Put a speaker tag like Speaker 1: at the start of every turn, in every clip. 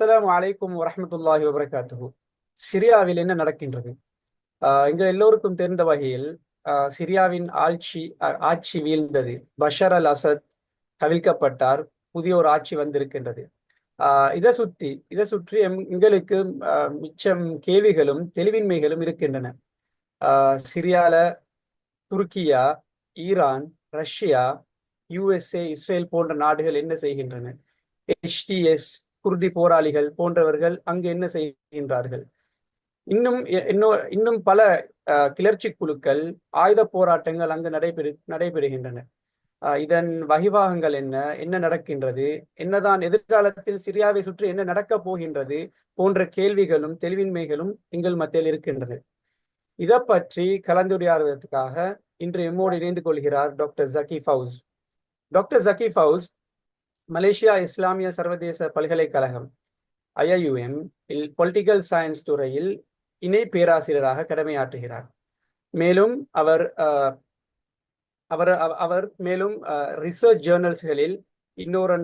Speaker 1: அஸ்ஸலாமு அலைக்கும் வரஹ்மத்துல்லாஹி வபரகாத்துஹு. சிரியாவில் என்ன நடக்கின்றது? எங்கள் எல்லோருக்கும் தெரிந்த வகையில் சிரியாவின் ஆட்சி வீழ்ந்தது. பஷர் அல் அசத் கவிழ்க்கப்பட்டார். புதிய ஒரு ஆட்சி வந்திருக்கின்றது. இதை சுற்றி எங்களுக்கு மிச்சம் கேள்விகளும் தெளிவின்மைகளும் இருக்கின்றன. சிரியால துருக்கியா, ஈரான், ரஷ்யா, யுஎஸ்ஏ, இஸ்ரேல் போன்ற நாடுகள் என்ன செய்கின்றன? HTS குர்தி போராளிகள் போன்றவர்கள் அங்கு என்ன செய்கின்றார்கள்? இன்னும் பல கிளர்ச்சி குழுக்கள், ஆயுத போராட்டங்கள் அங்கு நடைபெறுகின்றன. இதன் வகிவாகங்கள் என்ன என்ன நடக்கின்றது, என்னதான் எதிர்காலத்தில் சிரியாவை சுற்றி என்ன நடக்கப் போகின்றது போன்ற கேள்விகளும் தெளிவின்மைகளும் எங்கள் மத்தியில் இருக்கின்றது. இதை பற்றி கலந்துரையாடுவதற்காக இன்று எம்மோடு இணைந்து கொள்கிறார் doctor Zakki Fauz. Doctor Zakki Fauz Malaysia இஸ்லாமிய சர்வதேச பல்கலைக்கழகம் IIUM இல் பொலிட்டிக்கல் சயின்ஸ் துறையில் இணை பேராசிரியராக கடமையாற்றுகிறார். மேலும் அவர் அவர் அவர் மேலும் ரிசர்ச் ஜேர்னல்ஸ்களில் இன்னொரு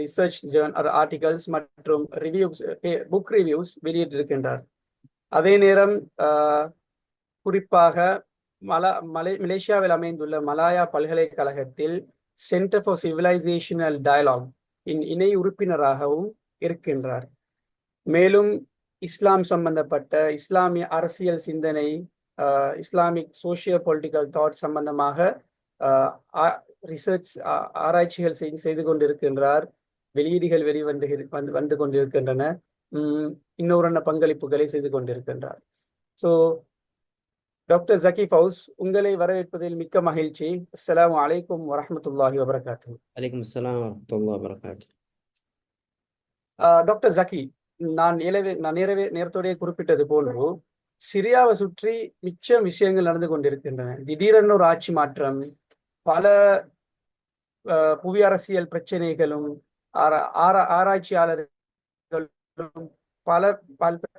Speaker 1: ரிசர்ச் ஆர்டிகல்ஸ் மற்றும் புக் ரிவ்யூஸ் வெளியிட்டிருக்கின்றார். அதே நேரம் குறிப்பாக மலேசியாவில் அமைந்துள்ள மலாயா பல்கலைக்கழகத்தில் சென்டர் ஃபார் சிவிலைசேஷனல் டயலாக் இணை உறுப்பினராகவும் இருக்கின்றார். மேலும் இஸ்லாம் சம்பந்தப்பட்ட இஸ்லாமிய அரசியல் சிந்தனை, இஸ்லாமிக் சோசியோ பொலிட்டிக்கல் தாட் சம்பந்தமாக ரிசர்ச் ஆராய்ச்சிகள் செய்து கொண்டிருக்கின்றார். வெளியீடுகள் வந்து கொண்டிருக்கின்றன. இன்னொரு பங்களிப்புகளை செய்து கொண்டிருக்கின்றார். ஸோ டாக்டர் ஜக்கி ஃபவுஸ், உங்களை வரவேற்பதில் மிக்க மகிழ்ச்சி. அஸ்ஸலாமு அலைக்கும் வரஹ்மத்துல்லாஹி வபரகாத்துஹு.
Speaker 2: அலைக்கும் அஸ்ஸலாம் வரஹ்மத்துல்லாஹி வபரகாத்துஹு.
Speaker 1: டாக்டர் ஜக்கி, நான் நேரத்தோடைய குறிப்பிட்டது போன்று சிரியாவை சுற்றி மிச்சம் விஷயங்கள் நடந்து கொண்டிருக்கின்றன. திடீரென ஒரு ஆட்சி மாற்றம், பல புவி அரசியல் பிரச்சனைகளும், ஆராய்ச்சியாளர்களும்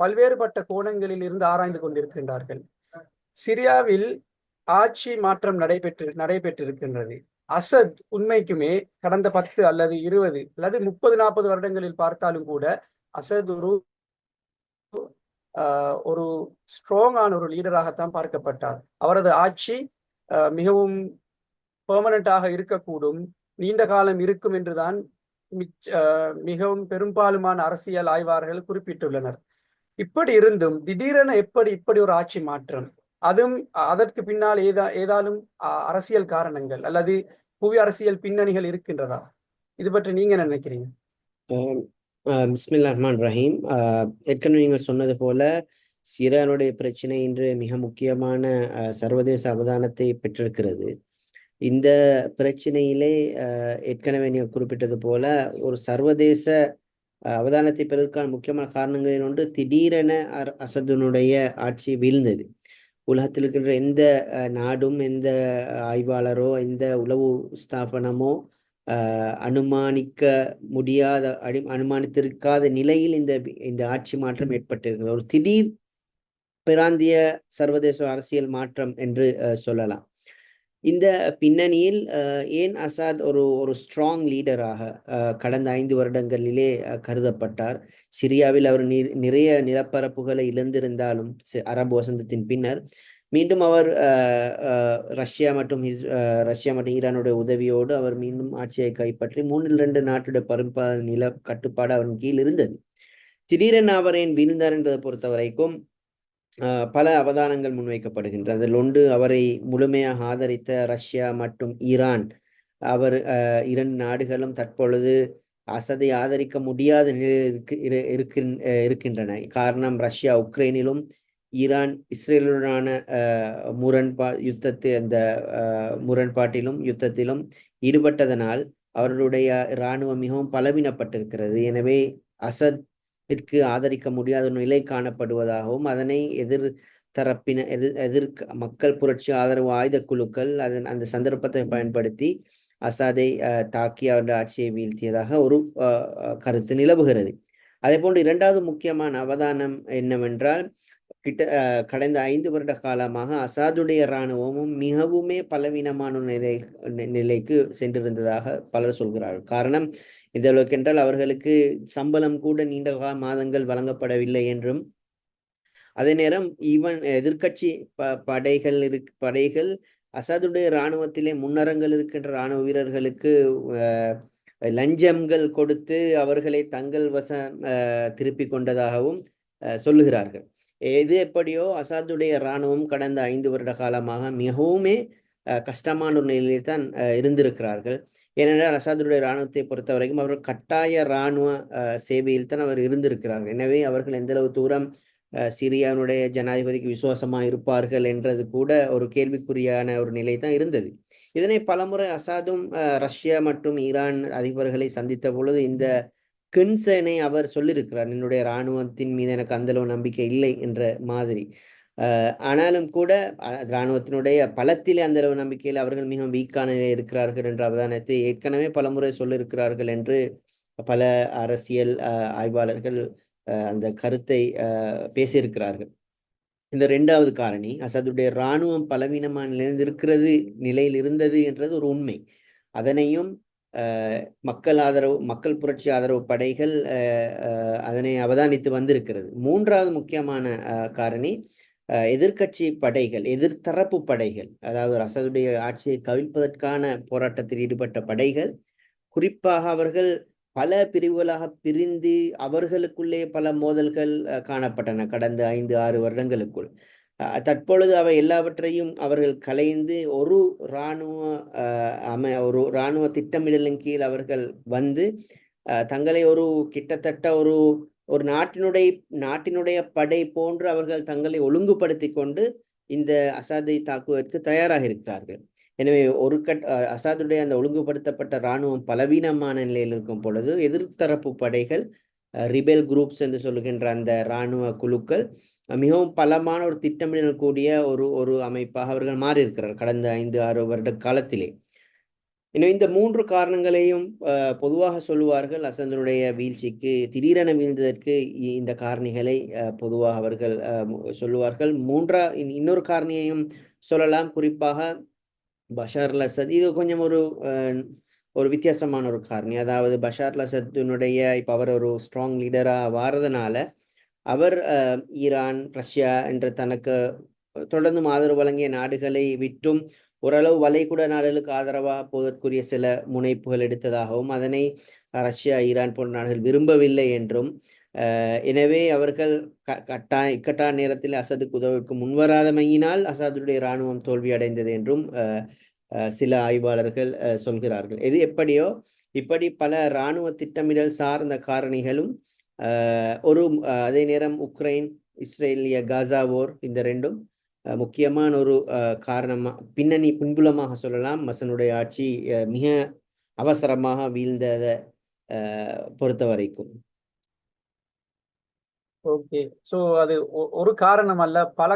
Speaker 1: பல்வேறுபட்ட கோணங்களில் இருந்து ஆராய்ந்து கொண்டிருக்கின்றார்கள். சிரியாவில் ஆட்சி மாற்றம் நடைபெற்றிருக்கின்றது. அசத் உண்மைக்குமே கடந்த 10 அல்லது 20 அல்லது 30-40 வருடங்களில் பார்த்தாலும் கூட அசத் ஒரு ஸ்ட்ராங்கான ஒரு லீடராகத்தான் பார்க்கப்பட்டார். அவரது ஆட்சி மிகவும் பெர்மனண்டாக இருக்கக்கூடும், நீண்ட காலம் இருக்கும் என்றுதான் மிகவும் பெரும்பாலுமான அரசியல் ஆய்வாளர்கள் குறிப்பிட்டுள்ளனர். இப்படி இருந்தும் திடீரென இப்படி ஒரு ஆட்சி மாற்றம், அதுவும் அதற்கு பின்னால் ஏதாலும் அரசியல் காரணங்கள் அல்லது புவி அரசியல் பின்னணிகள் இருக்கின்றதா? இது பற்றி நீங்க என்ன நினைக்கிறீங்க?
Speaker 2: பிஸ்மில்லாஹ் ரஹ்மான் ரஹீம். ஏற்கனவே நீங்கள் சொன்னது போல சிரியானுடைய பிரச்சனை இன்று மிக முக்கியமான சர்வதேச அவதானத்தை பெற்றிருக்கிறது. இந்த பிரச்சனையிலே ஏற்கனவே நீங்கள் குறிப்பிட்டது போல ஒரு சர்வதேச அவதானத்தை பெறுவதற்கான முக்கியமான காரணங்களில் ஒன்று திடீரென அசதுனுடைய ஆட்சி வீழ்ந்தது. உலகத்தில் இருக்கின்ற எந்த நாடும், எந்த ஆய்வாளரோ, எந்த உளவு ஸ்தாபனமோ அனுமானிக்க முடியாத அனுமானித்திருக்காத நிலையில் இந்த ஆட்சி மாற்றம் ஏற்பட்டிருக்கிறது. ஒரு திடீர் பிராந்திய சர்வதேச அரசியல் மாற்றம் என்று சொல்லலாம். இந்த பின்னணியில் ஏன் அசாத் ஒரு ஸ்ட்ராங் லீடராக கடந்த 5 வருடங்களிலே கருதப்பட்டார்? சிரியாவில் அவர் நிறைய நிலப்பரப்புகளை இழந்திருந்தாலும் அரபு வசந்தத்தின் பின்னர் மீண்டும் அவர் ரஷ்யா மற்றும் ஈரானுடைய உதவியோடு அவர் மீண்டும் ஆட்சியை கைப்பற்றி 3-2 நாட்டுடைய பரப்பான நில கட்டுப்பாடு அவரின் கீழ் இருந்தது. திடீரென அவர் ஏன் வீழ்ந்தார் என்பதை பொறுத்த வரைக்கும் பல அவதானங்கள் முன்வைக்கப்படுகின்றன. அதில் ஒன்று, அவரை முழுமையாக ஆதரித்த ரஷ்யா மற்றும் ஈரான். அவர் 2 நாடுகளும் தற்பொழுது அசதை ஆதரிக்க முடியாத நிலையில் இருக்கின்றன. காரணம், ரஷ்யா உக்ரைனிலும் ஈரான் இஸ்ரேலுடனான யுத்தத்திலும் ஈடுபட்டதனால் அவர்களுடைய இராணுவம் மிகவும் பலவீனப்பட்டிருக்கிறது. எனவே அசத் ஆதரிக்க முடியாத ஒரு நிலை காணப்படுவதாகவும் அதனை மக்கள் புரட்சி ஆதரவு ஆயுத குழுக்கள் அந்த சந்தர்ப்பத்தை பயன்படுத்தி அசாதை தாக்கி அவருடைய ஆட்சியை வீழ்த்தியதாக ஒரு கருத்து நிலவுகிறது. அதே போன்று 2வது முக்கியமான அவதானம் என்னவென்றால், கடந்த 5 வருட காலமாக அசாதுடைய இராணுவமும் மிகவுமே பலவீனமான நிலைக்கு சென்றிருந்ததாக பலர் சொல்கிறார்கள். காரணம், இந்த அளவுக்கு என்றால் அவர்களுக்கு சம்பளம் கூட நீண்ட மாதங்கள் வழங்கப்படவில்லை என்றும், அதே நேரம் ஈவன் எதிர்க்கட்சி படைகள் அசாதுடைய இராணுவத்திலே முன்னரங்கள் இருக்கின்ற இராணுவ வீரர்களுக்கு லஞ்சங்கள் கொடுத்து அவர்களை தங்கள் வசம் திருப்பி கொண்டதாகவும் சொல்லுகிறார்கள். எது எப்படியோ அசாதுடைய இராணுவம் கடந்த 5 வருட காலமாக மிகவுமே கஷ்டமான ஒரு நிலையிலே தான் இருந்திருக்கிறார்கள். ஏனென்றால் அசாதுடைய இராணுவத்தை பொறுத்த வரைக்கும் அவர்கள் கட்டாய இராணுவ சேவையில் தான் அவர் இருந்திருக்கிறார்கள். எனவே அவர்கள் எந்த அளவு தூரம் சிரியானுடைய ஜனாதிபதிக்கு விசுவாசமாக இருப்பார்கள் என்றது கூட ஒரு கேள்விக்குறியான ஒரு நிலை தான் இருந்தது. இதனை பலமுறை அசாதும் ரஷ்யா மற்றும் ஈரான் அதிபர்களை சந்தித்த பொழுது இந்த கன்சர்னை அவர் சொல்லியிருக்கிறார். என்னுடைய இராணுவத்தின் மீது எனக்கு அந்த அளவு நம்பிக்கை இல்லை என்ற மாதிரி. ஆனாலும் கூட இராணுவத்தினுடைய பலத்திலே அந்த அளவு நம்பிக்கையில் அவர்கள் மிகவும் வீக்கான நிலையில் இருக்கிறார்கள் என்ற அவதானத்தை ஏற்கனவே பலமுறை சொல்லியிருக்கிறார்கள் என்று பல அரசியல் ஆய்வாளர்கள் அந்த கருத்தை பேசியிருக்கிறார்கள். இந்த 2வது காரணி, அசாதுடைய இராணுவம் பலவீனமான நிலையில் இருந்தது என்றது ஒரு உண்மை. அதனையும் மக்கள் புரட்சி ஆதரவு படைகள் அதனை அவதானித்து வந்திருக்கிறது. 3வது முக்கியமான காரணி, எதிர்க்கட்சி படைகள், எதிர்த்தரப்பு படைகள், அதாவது அசாதுடைய ஆட்சியை கவிழ்ப்பதற்கான போராட்டத்தில் ஈடுபட்ட படைகள், குறிப்பாக அவர்கள் பல பிரிவுகளாக பிரிந்து அவர்களுக்குள்ளே பல மோதல்கள் காணப்பட்டன கடந்த 5-6 வருடங்களுக்குள். தற்பொழுது அவை எல்லாவற்றையும் அவர்கள் கலைந்து ஒரு இராணுவ திட்டமிடலின் கீழ் அவர்கள் வந்து தங்களை கிட்டத்தட்ட ஒரு நாட்டினுடைய படை போன்று அவர்கள் தங்களை ஒழுங்குபடுத்தி கொண்டு இந்த அசாதை தாக்குவதற்கு தயாராக இருக்கிறார்கள். எனவே அசாதுடைய அந்த ஒழுங்குபடுத்தப்பட்ட இராணுவம் பலவீனமான நிலையில் இருக்கும் பொழுது எதிர்த்தரப்பு படைகள், ரிபெல் குரூப்ஸ் என்று சொல்லுகின்ற அந்த இராணுவ குழுக்கள் மிகவும் பலமான ஒரு திட்டமிடல் கூடிய ஒரு அமைப்பாக அவர்கள் மாறியிருக்கிறார் கடந்த 5-6 வருட காலத்திலே. எனவே இந்த 3 காரணங்களையும் பொதுவாக சொல்லுவார்கள். அசாதுடைய வீழ்ச்சிக்கு, திடீரென வீழ்ந்ததற்கு இந்த காரணிகளை பொதுவாக அவர்கள் சொல்லுவார்கள். இன்னொரு காரணியையும் சொல்லலாம். குறிப்பாக பஷார் அல் அசத், இது கொஞ்சம் ஒரு வித்தியாசமான ஒரு காரணி. அதாவது பஷார் அல் அசத்தினுடைய இப்போ அவர் ஒரு ஸ்ட்ராங் லீடராக வாரதுனால அவர் ஈரான், ரஷ்யா என்ற தனக்கு தொடர்ந்து ஆதரவு வழங்கிய நாடுகளை விட்டும் ஓரளவு வளைகுடா நாடுகளுக்கு ஆதரவாக போவதற்குரிய சில முனைப்புகள் எடுத்ததாகவும், அதனை ரஷ்யா, ஈரான் போன்ற நாடுகள் விரும்பவில்லை என்றும், எனவே அவர்கள் இக்கட்டான நேரத்தில் அசாதுக்கு உதவிக்கு முன்வராதமையினால் அசாதுடைய இராணுவம் தோல்வி அடைந்தது என்றும் சில ஆய்வாளர்கள் சொல்கிறார்கள். எது எப்படியோ இப்படி பல இராணுவ திட்டமிடல் சார்ந்த காரணிகளும் அதே நேரம் உக்ரைன், இஸ்ரேலிய காசா போர், இந்த 2ம் முக்கியமான ஒரு பின்புலமாக சொல்லலாம் மசனுடைய ஆட்சி மிக அவசரமாக வீழ்ந்ததை பொறுத்த வரைக்கும்.
Speaker 1: ஓகே, ஸோ அது ஒரு காரணம் அல்ல, பல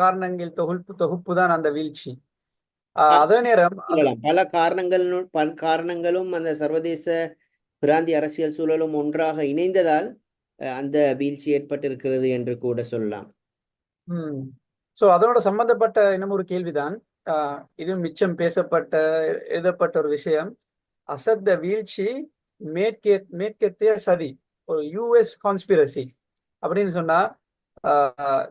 Speaker 1: காரணங்கள் தொகுப்பு தான் அந்த வீழ்ச்சி. அதே நேரம்
Speaker 2: பல காரணங்களும் அந்த சர்வதேச பிராந்திய அரசியல் சூழலும் ஒன்றாக இணைந்ததால் அந்த வீழ்ச்சி ஏற்பட்டிருக்கிறது என்று கூட சொல்லலாம்.
Speaker 1: ஸோ அதோட சம்பந்தப்பட்ட இன்னும் ஒரு கேள்விதான், இது மிச்சம் எழுதப்பட்ட ஒரு விஷயம். அசத் வீழ்ச்சி மேற்கத்திய சதி, ஒரு யூஎஸ் கான்ஸ்பிரசி அப்படின்னு சொன்னா,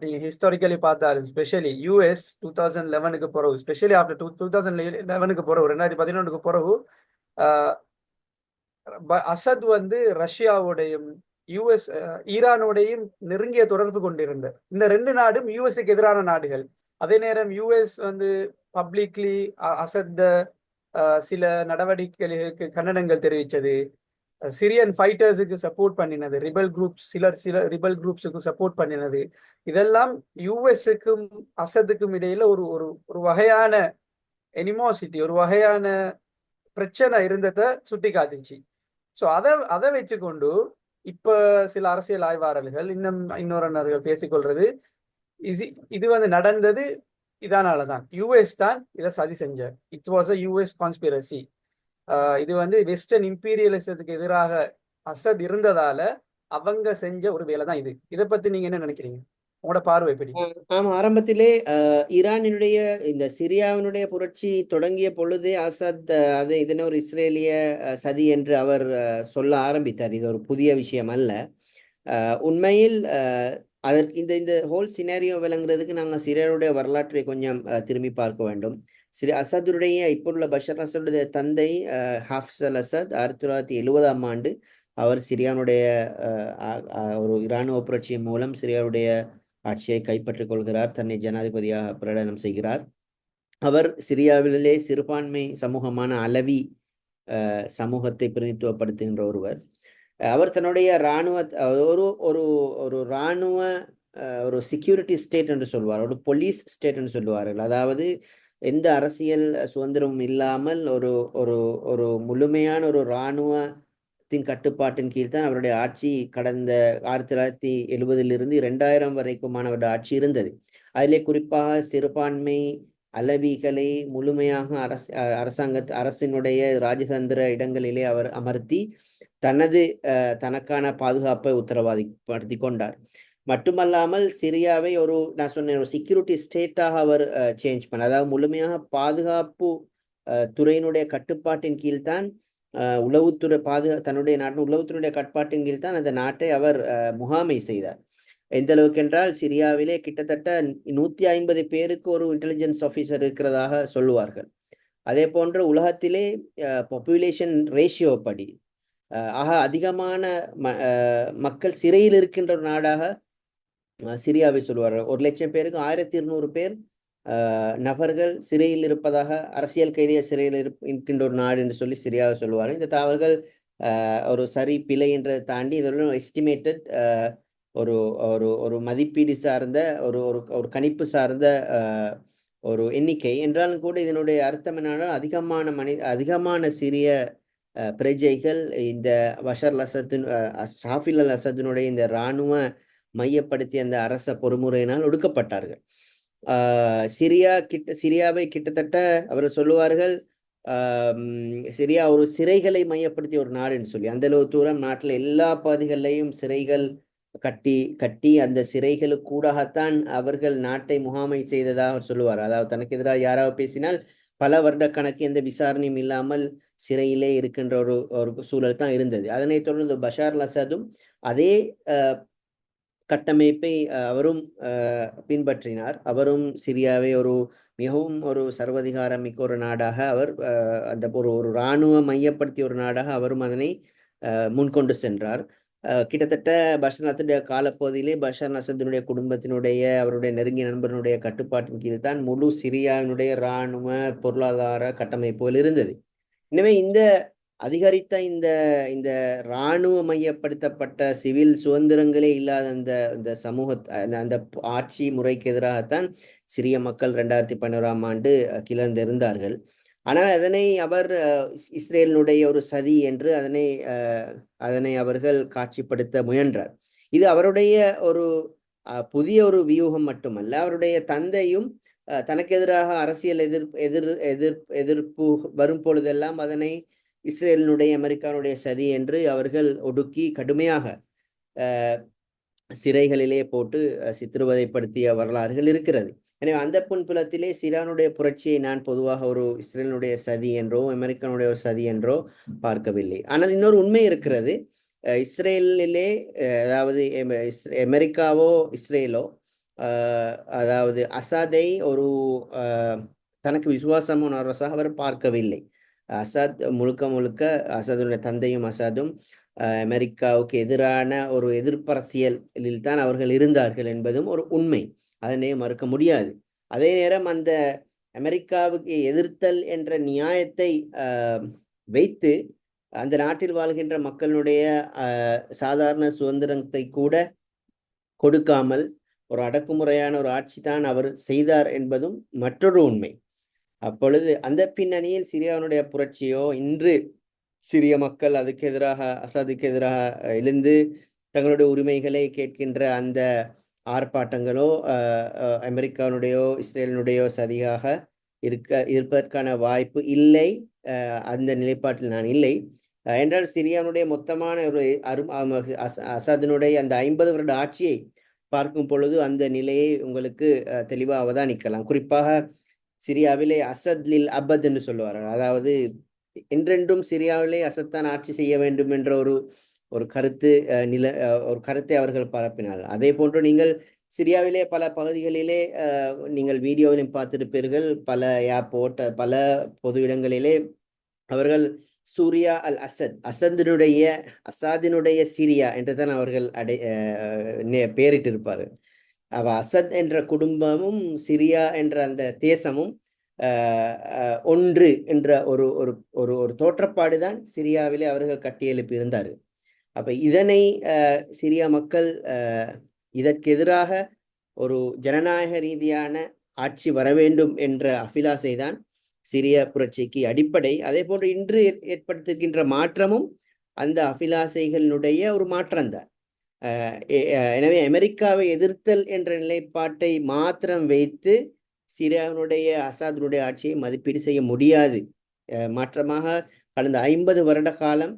Speaker 1: நீங்க ஹிஸ்டாரிக்கலி பார்த்தாலும், ஸ்பெஷலி யூஎஸ் 2011க்கு பிறகு, ஸ்பெஷலி ஆஃப்டர் 2011க்கு பிறகு, 2011க்கு பிறகு அசத் ரஷ்யாவோடையும் ஈரானோடையும் நெருங்கிய தொடர்பு கொண்டிருந்த இந்த 2 நாடும் யூஎஸ்க்கு எதிரான நாடுகள். அதே நேரம் யூஎஸ் பப்ளிக்லி அசத் சில நடவடிக்கைகளுக்கு கண்டனங்கள் தெரிவித்தது, சிரியன் ஃபைட்டர்ஸுக்கு சப்போர்ட் பண்ணினது, சில ரிபல் குரூப்ஸுக்கு சப்போர்ட் பண்ணினது. இதெல்லாம் யூஎஸ்க்கும் அசத்துக்கும் இடையில ஒரு வகையான எனிமோசிட்டி, ஒரு வகையான பிரச்சனை இருந்ததை சுட்டி காட்டுச்சு. ஸோ அதை வச்சுக்கொண்டு இப்ப சில அரசியல் ஆய்வாளர்கள் இன்னொரு பேசிக்கொள்றது, இது நடந்தது இதனாலதான், யூஎஸ் தான் இதை சதி செஞ்சார். It was a US conspiracy. இது வெஸ்டர்ன் இம்பீரியலிசத்துக்கு எதிராக அசத் இருந்ததால அவங்க செஞ்ச ஒரு வேலை தான் இது. இதை பத்தி நீங்க என்ன நினைக்கிறீங்க? உங்களோட பார்வை எப்படி?
Speaker 2: ஆமா, ஆரம்பத்திலே ஈரானினுடைய இந்த சிரியாவினுடைய புரட்சி தொடங்கிய பொழுதே ஆசாத் அது இதனை ஒரு இஸ்ரேலிய சதி என்று அவர் சொல்ல ஆரம்பித்தார். இது ஒரு புதிய விஷயம் அல்ல. உண்மையில் அதற்கு இந்த இந்த ஹோல் சினாரியோ விளங்குறதுக்கு நாங்கள் சிரியாவுடைய வரலாற்றை கொஞ்சம் திரும்பி பார்க்க வேண்டும். அசதுடைய இப்போ உள்ள பஷர் அசதுடைய தந்தை ஹாஃபிஸ் அல் அசத் 1970ஆம் ஆண்டு அவர் சிரியானுடைய ஒரு இராணுவ புரட்சியின் மூலம் சிரியாவுடைய ஆட்சியை கைப்பற்றிக் கொள்கிறார். தன்னை ஜனாதிபதியாக பிரகடனம் செய்கிறார். அவர் சிரியாவிலே சிறுபான்மை சமூகமான அலவி சமூகத்தை பிரதித்துவப்படுத்துகின்ற ஒருவர். அவர் தன்னுடைய இராணுவ ஒரு ஒரு ஒரு இராணுவ ஒரு செக்யூரிட்டி ஸ்டேட் என்று சொல்வார், ஒரு போலீஸ் ஸ்டேட் என்று சொல்லுவார்கள். அதாவது எந்த அரசியல் சுதந்திரமும் இல்லாமல் ஒரு ஒரு ஒரு முழுமையான ஒரு இராணுவத்தின் கட்டுப்பாட்டின் கீழ் தான் அவருடைய ஆட்சி கடந்த 1970 2000 வரைக்குமான அவருடைய ஆட்சி இருந்தது. அதிலே குறிப்பாக சிறுபான்மை அலவிகளை முழுமையாக அரசினுடைய ராஜதந்திர இடங்களிலே அவர் அமர்த்தி தனக்கான பாதுகாப்பை உத்தரவாதப்படுத்தி கொண்டார். மட்டுமல்லாமல் சிரியாவை நான் சொன்ன ஒரு செக்யூரிட்டி ஸ்டேட்டாக அவர் சேஞ்ச் பண்ண, அதாவது முழுமையாக பாதுகாப்பு துறையினுடைய கட்டுப்பாட்டின் கீழ்தான் உளவுத்துறை தன்னுடைய நாட்டின் உளவுத்துறையுடைய கட்டுப்பாட்டின் கீழ் தான் அந்த நாட்டை அவர் முகாமை செய்தார். எந்த அளவுக்கு என்றால் சிரியாவிலே கிட்டத்தட்ட 150 பேருக்கு ஒரு இன்டெலிஜென்ஸ் ஆஃபீஸர் இருக்கிறதாக சொல்லுவார்கள். அதே போன்று உலகத்திலே பாப்புலேஷன் ரேஷியோ படி ஆக அதிகமான மக்கள் சிறையில் இருக்கின்ற ஒரு நாடாக சிரியாவை சொல்வார்கள். 1,00,000 பேருக்கு 1200 பேர் நபர்கள் சிறையில் இருப்பதாக, அரசியல் கைதிகள் சிறையில் இருக்கின்ற ஒரு நாடு என்று சொல்லி சிரியாவை சொல்லுவார்கள். இந்த தகவல்கள் ஒரு சரி பிழை என்றதை தாண்டி இதோட எஸ்டிமேட்டட் ஒரு ஒரு ஒரு மதிப்பீடு சார்ந்த ஒரு ஒரு கணிப்பு சார்ந்த ஒரு எண்ணிக்கை என்றாலும் கூட இதனுடைய அர்த்தம் என்னன்னா அதிகமான சிறிய பிரஜைகள் இந்த பஷர் அல் ஹாஃபிஸ் அல் அசதினுடைய இந்த இராணுவ மையப்படுத்திய அந்த அரச பொறுமுறையினால் ஒடுக்கப்பட்டார்கள். சிரியாவை கிட்டத்தட்ட அவர் சொல்லுவார்கள் சிரியா ஒரு சிறைகளை மையப்படுத்திய ஒரு நாடுன்னு சொல்லி. அந்த அளவு தூரம் நாட்டில் எல்லா பகுதிகளிலையும் சிறைகள் கட்டி அந்த சிறைகளுக்கு கூடத்தான் அவர்கள் நாட்டை முகாமை செய்ததாக அவர் சொல்லுவார். அதாவது தனக்கு எதிராக யாராவது பேசினால் பல வருட கணக்கு எந்த விசாரணையும் இல்லாமல் சிறையிலே இருக்கின்ற ஒரு சூழல் தான் இருந்தது. அதனைத் தொடர்ந்து பஷார் அல் அசதும் அதே கட்டமைப்பை அவரும் பின்பற்றினார். அவரும் சிரியாவை மிகவும் ஒரு சர்வதிகாரம் மிக்க ஒரு நாடாக அவர் அந்த ஒரு இராணுவ மையப்படுத்திய ஒரு நாடாக அவரும் அதனை முன்கொண்டு சென்றார். கிட்டத்தட்ட பஷர் அசதுடைய காலப்பகுதியிலே பஷர் அசதினுடைய குடும்பத்தினுடைய அவருடைய நெருங்கிய நண்பர்களுடைய கட்டுப்பாட்டின் கீழ் தான் முழு சிரியாவினுடைய இராணுவ பொருளாதார கட்டமைப்புகள் இருந்தது. எனவே இந்த அதிகரித்த இந்த இராணுவ மையப்படுத்தப்பட்ட சிவில் சுதந்திரங்களே இல்லாத அந்த சமூக அந்த ஆட்சி முறைக்கு எதிராகத்தான் சிரிய மக்கள் 2011ஆம் ஆண்டு கிளர்ந்திருந்தார்கள். ஆனால் அதனை அவர் இஸ்ரேலினுடைய ஒரு சதி என்று அதனை அவர்கள் காட்சிப்படுத்த முயன்றார். இது அவருடைய ஒரு புதிய ஒரு வியூகம் மட்டுமல்ல, அவருடைய தந்தையும் தனக்கு எதிராக அரசியல் எதிர்ப்பு வரும் பொழுதெல்லாம் அதனை இஸ்ரேலினுடைய அமெரிக்கானுடைய சதி என்று அவர்கள் ஒடுக்கி கடுமையாக சிறைகளிலே போட்டு சித்திரவதைப்படுத்திய வரலாறுகள் இருக்கிறது. எனவே அந்த புலத்திலே சிரியானுடைய புரட்சியை நான் பொதுவாக ஒரு இஸ்ரேலினுடைய சதி என்றோ அமெரிக்கானுடைய ஒரு சதி என்றோ பார்க்கவில்லை. ஆனால் இன்னொரு உண்மை இருக்கிறது. இஸ்ரேலிலே அதாவது அமெரிக்காவோ இஸ்ரேலோ அதாவது அசாதை ஒரு தனக்கு விசுவாசமான அரசாக அவர் பார்க்கவில்லை. அசாத் முழுக்க அசாதுடைய தந்தையும் அசாதும் அமெரிக்காவுக்கு எதிரான ஒரு எதிர்ப்பரசியலில் தான் அவர்கள் இருந்தார்கள் என்பதும் ஒரு உண்மை, அதனை மறுக்க முடியாது. அதே நேரம் அந்த அமெரிக்காவுக்கு எதிர்த்தல் என்ற நியாயத்தை வைத்து அந்த நாட்டில் வாழ்கின்ற மக்களுடைய சாதாரண சுதந்திரத்தை கூட கொடுக்காமல் ஒரு அடக்குமுறையான ஒரு ஆட்சி தான் அவர் செய்தார் என்பதும் மற்றொரு உண்மை. அப்பொழுது அந்த பின்னணியில் சிரியாவுடைய புரட்சியோ இன்று சிரிய மக்கள் அதுக்கு எதிராக அசாதுக்கு எதிராக எழுந்து தங்களுடைய உரிமைகளை கேட்கின்ற அந்த ஆர்ப்பாட்டங்களோ அமெரிக்காவுடையோ இஸ்ரேலினுடையோ சதியாக இருப்பதற்கான வாய்ப்பு இல்லை. அந்த நிலைப்பாட்டில் நான் இல்லை. என்றால் சிரியாவுடைய மொத்தமான ஒரு அசாதினுடைய அந்த 50 வருட ஆட்சியை பார்க்கும் பொழுது அந்த நிலையை உங்களுக்கு தெளிவாக அவதானிக்கலாம். குறிப்பாக சிரியாவிலே அசத் லில் அபத் என்று சொல்லுவார்கள். அதாவது என்றென்றும் சிரியாவிலே அசத்தான் ஆட்சி செய்ய வேண்டும் என்ற ஒரு கருத்து ஒரு கருத்தை அவர்கள் பரப்பினார்கள். அதே போன்று நீங்கள் சிரியாவிலே பல பகுதிகளிலே நீங்கள் வீடியோவிலும் பார்த்திருப்பீர்கள். பல ஏர்போர்ட், பல பொது இடங்களிலே அவர்கள் சூர்யா அல் அசாதினுடைய சிரியா என்றுதான் அவர்கள் பெயரிட்டிருப்பார்கள். அசத் என்ற குடும்பமும் சிரியா என்ற அந்த தேசமும் ஒன்று என்ற ஒரு ஒரு ஒரு ஒரு தோற்றப்பாடுதான் சிரியாவிலே அவர்கள் கட்டியெழுப்பி இருந்தார்கள். அப்ப இதனை சிரியா மக்கள் இதற்கு எதிராக ஒரு ஜனநாயக ரீதியான ஆட்சி வர வேண்டும் என்ற அபிலாசை தான் சிரிய புரட்சிக்கு அடிப்படை. அதே போன்று இன்று ஏற்படுத்துகின்ற மாற்றமும் அந்த அபிலாசைகளினுடைய ஒரு மாற்றம்தான். எனவே அமெரிக்காவை எதிர்த்தல் என்ற நிலைப்பாட்டை மாத்திரம் வைத்து சிரியாவினுடைய அசாதினுடைய ஆட்சியை மதிப்பீடு செய்ய முடியாது. மாற்றமாக கடந்த 50 வருட காலம்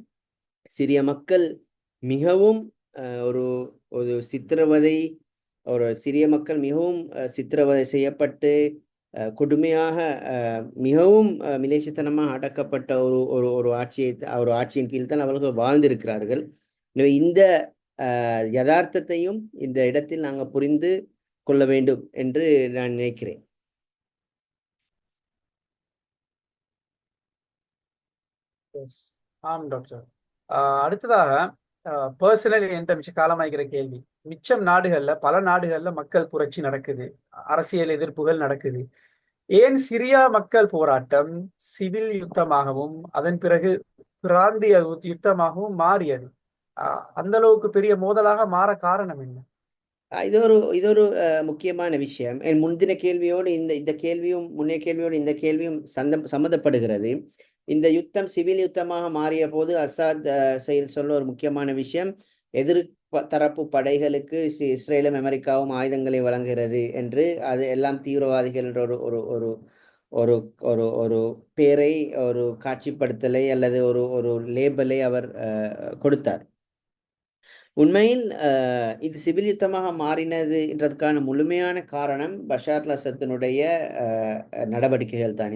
Speaker 2: சிரிய மக்கள் மிகவும் ஒரு சித்திரவதை சிரிய மக்கள் மிகவும் சித்திரவதை செய்யப்பட்டு கொடுமையாக மிகவும் மிலேச்சத்தனமாக அடக்கப்பட்ட ஒரு ஆட்சியின் கீழ் தான் அவர்கள் வாழ்ந்திருக்கிறார்கள். எனவே இந்த யதார்த்தத்தையும் இந்த இடத்தில் நாங்கள் புரிந்து கொள்ள வேண்டும் என்று நான் நினைக்கிறேன்.
Speaker 1: ஆம் டாக்டர். அடுத்ததாக பர்சனலி என்கிட்ட மிச்ச காலமாகிற கேள்வி, மிச்சம் நாடுகள்ல பல நாடுகள்ல மக்கள் புரட்சி நடக்குது, அரசியல் எதிர்ப்புகள் நடக்குது. ஏன் சிரியா மக்கள் போராட்டம் சிவில் யுத்தமாகவும் அதன் பிறகு பிராந்திய யுத்தமாகவும் மாறியது? அந்த அளவுக்கு பெரிய மோதலாக மாற காரணம் என்ன?
Speaker 2: இது ஒரு முக்கியமான விஷயம். என் முந்தின கேள்வியோடு இந்த கேள்வியும் முன்னைய கேள்வியோடு இந்த கேள்வியும் சம்மந்தப்படுகிறது. இந்த யுத்தம் சிவில் யுத்தமாக மாறிய போது அசாத் சொல்ல ஒரு முக்கியமான விஷயம், எதிர் தரப்பு படைகளுக்கு இஸ்ரேலும் அமெரிக்காவும் ஆயுதங்களை வழங்குகிறது என்று, அது எல்லாம் தீவிரவாதிகள் என்ற ஒரு ஒரு பேரை, ஒரு காட்சிப்படுத்தலை அல்லது ஒரு லேபலை அவர் கொடுத்தார். உண்மையில் இது சிவில் யுத்தமாக மாறினது என்றதுக்கான முழுமையான காரணம் பஷார் அல் அசத்தினுடைய நடவடிக்கைகள் தான்.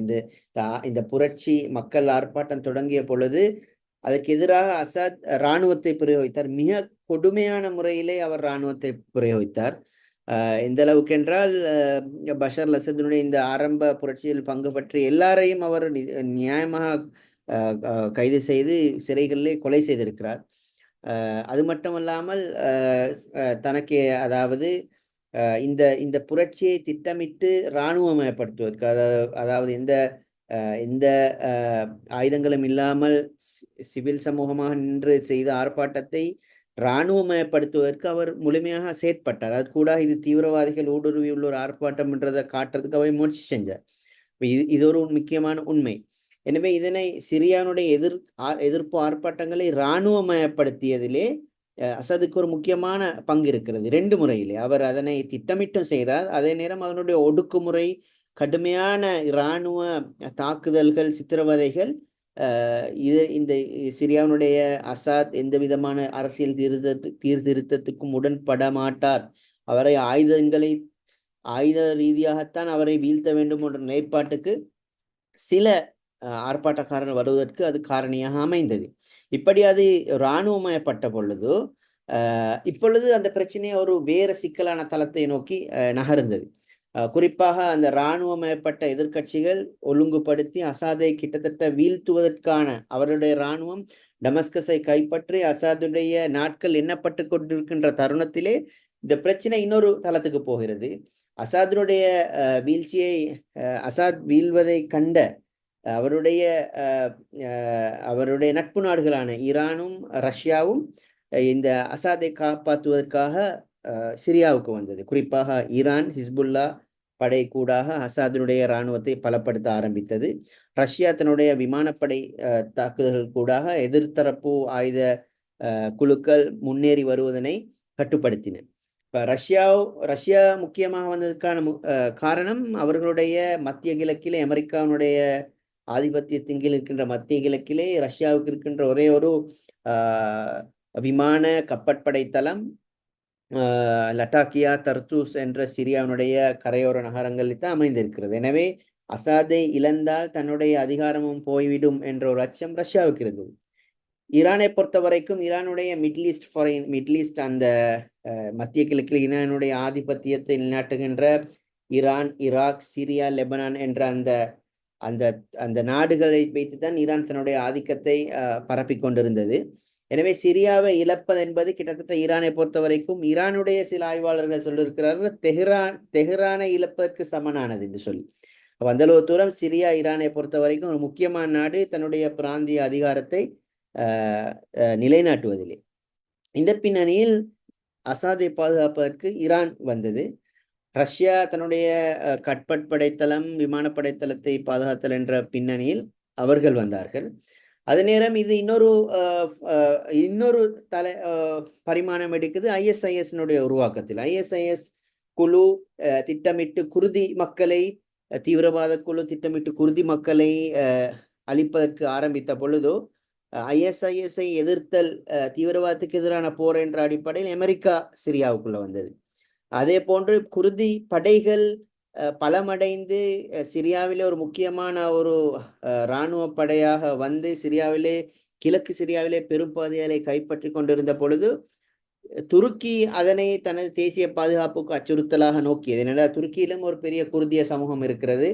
Speaker 2: இந்த புரட்சி மக்கள் ஆர்ப்பாட்டம் தொடங்கிய பொழுது அதற்கு எதிராக அசாத் இராணுவத்தை பிரயோகித்தார். மிக கொடுமையான முறையிலே அவர் இராணுவத்தை பிரயோகித்தார். எந்த அளவுக்கு என்றால் பஷார் அல் அசத்தினுடைய இந்த ஆரம்ப புரட்சியில் பங்கு பற்றி எல்லாரையும் அவர் நியாயமாக கைது செய்து சிறைகளிலே கொலை செய்திருக்கிறார். அது மட்டுமல்லாமல் தனக்கு, அதாவது இந்த புரட்சியை திட்டமிட்டு இராணுவமயப்படுத்துவதற்கு, அதாவது எந்த ஆயுதங்களும் இல்லாமல் சிவில் சமூகமாக நின்று செய்த ஆர்ப்பாட்டத்தை இராணுவமயப்படுத்துவதற்கு அவர் முழுமையாக செயற்பட்டார். அது கூட இது தீவிரவாதிகள் ஊடுருவியுள்ள ஒரு ஆர்ப்பாட்டம் என்றதை காட்டுறதுக்கு அவர் முயற்சி செஞ்சார். இது ஒரு முக்கியமான உண்மை. எனவே இதனை சிரியானுடைய எதிர்ப்பு ஆர்ப்பாட்டங்களை இராணுவமயப்படுத்தியதிலே அசதுக்கு ஒரு முக்கியமான பங்கு இருக்கிறது. 2 முறையிலே அவர் அதனை திட்டமிட்டும் செய்கிறார். அதே நேரம் அதனுடைய ஒடுக்குமுறை, கடுமையான இராணுவ தாக்குதல்கள், சித்திரவதைகள், இந்த சிரியாவினுடைய அசாத் எந்த விதமான அரசியல் சீர்திருத்தத்துக்கும் உடன்பட மாட்டார். அவரை ஆயுத ரீதியாகத்தான் அவரை வீழ்த்த வேண்டும் என்ற நிலைப்பாட்டுக்கு சில ஆர்ப்பாட்டக்காரர் வருவதற்கு அது காரணியாக அமைந்தது. இப்படி அது இராணுவமயப்பட்ட பொழுது இப்பொழுது அந்த பிரச்சனையை ஒரு வேறு சிக்கலான தளத்தை நோக்கி நகர்ந்தது. குறிப்பாக அந்த இராணுவமயப்பட்ட எதிர்கட்சிகள் ஒழுங்குபடுத்தி அசாதை கிட்டத்தட்ட வீழ்த்துவதற்கான அவருடைய இராணுவம் டமஸ்கஸை கைப்பற்றி அசாதுடைய நாட்கள் எண்ணப்பட்டு கொண்டிருக்கின்ற தருணத்திலே இந்த பிரச்சனை இன்னொரு தளத்துக்கு போகிறது. அசாதினுடைய வீழ்ச்சியை, அசாத் வீழ்வதை கண்ட அவருடைய நட்பு நாடுகளான ஈரானும் ரஷ்யாவும் இந்த அசாதை காப்பாற்றுவதற்காக சிரியாவுக்கு வந்தது. குறிப்பாக ஈரான் ஹிஸ்புல்லா படை கூடாக அசாதினுடைய இராணுவத்தை பலப்படுத்த ஆரம்பித்தது. ரஷ்யா தன்னுடைய விமானப்படை தாக்குதல்கள் கூடாக எதிர்த்தரப்பு ஆயுத குழுக்கள் முன்னேறி வருவதனை கட்டுப்படுத்தின. இப்போ ரஷ்யா முக்கியமாக வந்ததுக்கான காரணம் அவர்களுடைய மத்திய கிழக்கிலே அமெரிக்காவினுடைய ஆதிபத்தியத்தின் கீழ் இருக்கின்ற மத்திய கிழக்கிலே ரஷ்யாவுக்கு இருக்கின்ற ஒரே ஒரு விமான கப்பற்படை தளம் லட்டாக்கியா, தர்சூஸ் என்ற சிரியாவினுடைய கரையோர நகரங்களில் தான் அமைந்திருக்கிறது. எனவே அசாதை இழந்தால் தன்னுடைய அதிகாரமும் போய்விடும் என்ற ஒரு அச்சம் ரஷ்யாவுக்கு இருந்தது. ஈரானை பொறுத்த வரைக்கும் ஈரானுடைய மிடில் ஈஸ்ட் அந்த மத்திய கிழக்கில் ஈரானுடைய ஆதிபத்தியத்தை நிலைநாட்டுகின்ற ஈரான், ஈராக், சிரியா, லெபனான் என்ற அந்த அந்த அந்த நாடுகளை வைத்துதான் ஈரான் தன்னுடைய ஆதிக்கத்தை பரப்பிக் கொண்டிருந்தது. எனவே சிரியாவை இழப்பது என்பது கிட்டத்தட்ட ஈரானை பொறுத்த வரைக்கும் ஈரானுடைய சில ஆய்வாளர்கள் சொல்லியிருக்கிறார்கள் தெஹ்ரானை இழப்பதற்கு சமனானது என்று சொல்லி. அந்த அளவு தூரம் சிரியா ஈரானை பொறுத்த வரைக்கும் ஒரு முக்கியமான நாடு தன்னுடைய பிராந்திய அதிகாரத்தை நிலைநாட்டுவதில்லை. இந்த பின்னணியில் அசாதை பாதுகாப்பதற்கு ஈரான் வந்தது. ரஷ்யா தன்னுடைய கட்பட் படைத்தளம், விமானப்படைத்தளத்தை பாதுகாத்தல் என்ற பின்னணியில் அவர்கள் வந்தார்கள். அதே நேரம் இது இன்னொரு பரிமாணம் எடுக்குது ISIS-னுடைய உருவாக்கத்தில். ISIS குழு திட்டமிட்டு குர்தி மக்களை, தீவிரவாத குழு திட்டமிட்டு குர்தி மக்களை அழிப்பதற்கு ஆரம்பித்த பொழுதோ ISIS-ஐ எதிர்த்தல் தீவிரவாதத்துக்கு எதிரான போர் என்ற அடிப்படையில் அமெரிக்கா சிரியாவுக்குள்ள வந்தது. அதே போன்று குர்தி படைகள் பலமடைந்து சிரியாவிலே ஒரு முக்கியமான ஒரு இராணுவ படையாக வந்து கிழக்கு சிரியாவிலே பெரும் பகுதிகளை கைப்பற்றி கொண்டிருந்த பொழுது துருக்கி அதனை தனது தேசிய பாதுகாப்புக்கு அச்சுறுத்தலாக நோக்கியது. ஏனென்றால் துருக்கியிலும் ஒரு பெரிய குர்திய சமூகம் இருக்கிறது.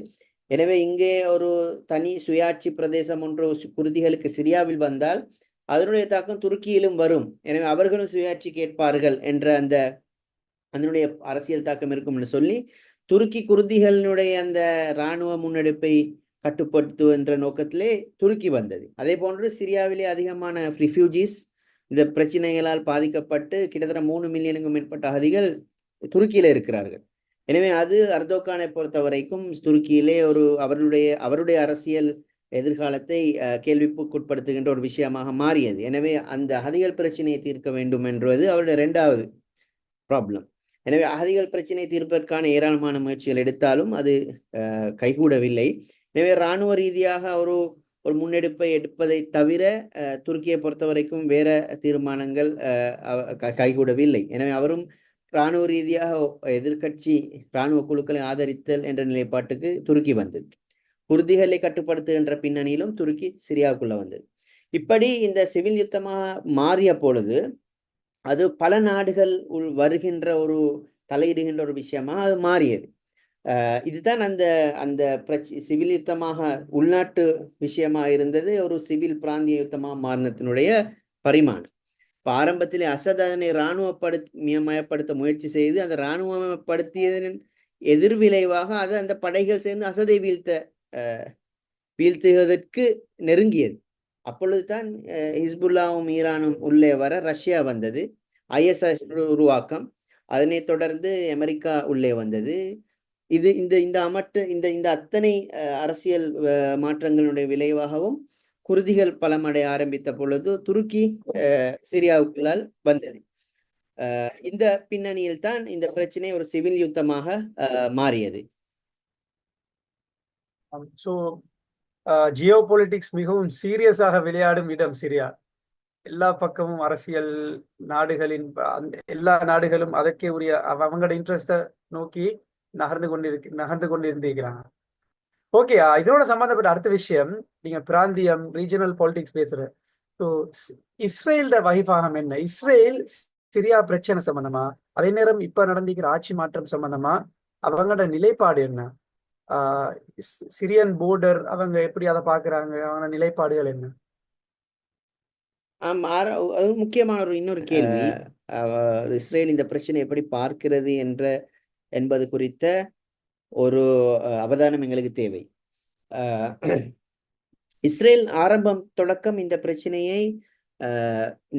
Speaker 2: எனவே இங்கே ஒரு தனி சுயாட்சி பிரதேசம் ஒன்று குர்திகளுக்கு சிரியாவில் வந்தால் அதனுடைய தாக்கம் துருக்கியிலும் வரும். எனவே அவர்களும் சுயாட்சி கேட்பார்கள் என்ற அதனுடைய அரசியல் தாக்கம் இருக்கும் என்று சொல்லி துருக்கி குர்திகளினுடைய அந்த இராணுவ முன்னெடுப்பை கட்டுப்படுத்துகின்ற நோக்கத்திலே துருக்கி வந்தது. அதே போன்று சிரியாவிலே அதிகமான ரிஃப்யூஜிஸ் இந்த பிரச்சனைகளால் பாதிக்கப்பட்டு கிட்டத்தட்ட 3 மில்லியனுக்கும் மேற்பட்ட அகதிகள் துருக்கியில இருக்கிறார்கள். எனவே அது அர்தோகானை பொறுத்த வரைக்கும் துருக்கியிலே அவருடைய அரசியல் எதிர்காலத்தை கேள்விக்குட்படுத்துகின்ற ஒரு விஷயமாக மாறியது. எனவே அந்த அகதிகள் பிரச்சனையை தீர்க்க வேண்டும் என்பது அவருடைய 2வது ப்ராப்ளம். எனவே அகதிகள் பிரச்சனை தீர்ப்பதற்கான ஏராளமான முயற்சிகள் எடுத்தாலும் அது கைகூடவில்லை. எனவே இராணுவ ரீதியாக ஒரு முன்னெடுப்பை எடுப்பதை தவிர துருக்கியை பொறுத்த வரைக்கும் வேற தீர்மானங்கள் கைகூடவில்லை. எனவே அவரும் இராணுவ ரீதியாக எதிர்கட்சி இராணுவ குழுக்களை ஆதரித்தல் என்ற நிலைப்பாட்டுக்கு துருக்கி வந்தது. குர்திகளை கட்டுப்படுத்துகின்ற பின்னணியிலும் துருக்கி சிரியாவுக்குள்ள வந்தது. இப்படி இந்த சிவில் யுத்தமாக மாறிய பொழுது அது பல நாடுகள் வருகின்ற ஒரு தலையிடுகின்ற ஒரு விஷயமாக அது மாறியது. இதுதான் அந்த சிவில் யுத்தமாக உள்நாட்டு விஷயமாக இருந்தது ஒரு சிவில் பிராந்திய யுத்தமாக மாறினத்தினுடைய பரிமாணம். இப்போ ஆரம்பத்திலே அசத் அதனை இராணுவமயப்படுத்த முயற்சி செய்து அந்த இராணுவமயப்படுத்தியதன் எதிர்விளைவாக அது அந்த படைகள் சேர்ந்து அசதை வீழ்த்துவதற்கு நெருங்கியது. அப்பொழுதுதான் ஹிஸ்புல்லாவும் ஈரானும் உள்ளே வர ரஷ்யா வந்தது. ISIS உருவாக்கம், அதனை தொடர்ந்து அமெரிக்கா உள்ளே வந்தது. இந்த அத்தனை அரசியல் மாற்றங்களுடைய விளைவாகவும் குர்திகள் பலமடைய ஆரம்பித்த பொழுது துருக்கி சிரியாவுக்குள்ளால் வந்தது. இந்த பின்னணியில் தான் இந்த பிரச்சனை ஒரு சிவில் யுத்தமாக மாறியது.
Speaker 1: ஜியோ பொலிட்டிக்ஸ் மிகவும் சீரியஸாக விளையாடும் இடம் சிரியா. எல்லா பக்கமும் அரசியல் எல்லா நாடுகளும் அதற்கே உரிய அவங்களோட இன்ட்ரெஸ்ட நோக்கி நகர்ந்து கொண்டிருக்கிறாங்க. ஓகே, இதனோட சம்பந்தப்பட்ட அடுத்த விஷயம், நீங்க பிராந்தியம் ரீஜனல் பாலிடிக்ஸ் பேசுற. இஸ்ரேலோட வகைபாகம் என்ன? இஸ்ரேல் சிரியா பிரச்சனை சம்பந்தமா, அதே நேரம் இப்ப நடந்திருக்கிற ஆட்சி மாற்றம் சம்பந்தமா அவங்களோட நிலைப்பாடு என்ன? சிரியன் போர்டர் அவங்க எப்படி அதை பாக்குறாங்க? அவங்க நிலைப்பாடுகள் என்ன?
Speaker 2: அது முக்கியமான இன்னொரு கேள்வி. இஸ்ரேல் இந்த பிரச்சனை எப்படி பார்க்கிறது என்பது குறித்த ஒரு அவதானம் எங்களுக்கு தேவை. இஸ்ரேல் தொடக்கம் இந்த பிரச்சனையை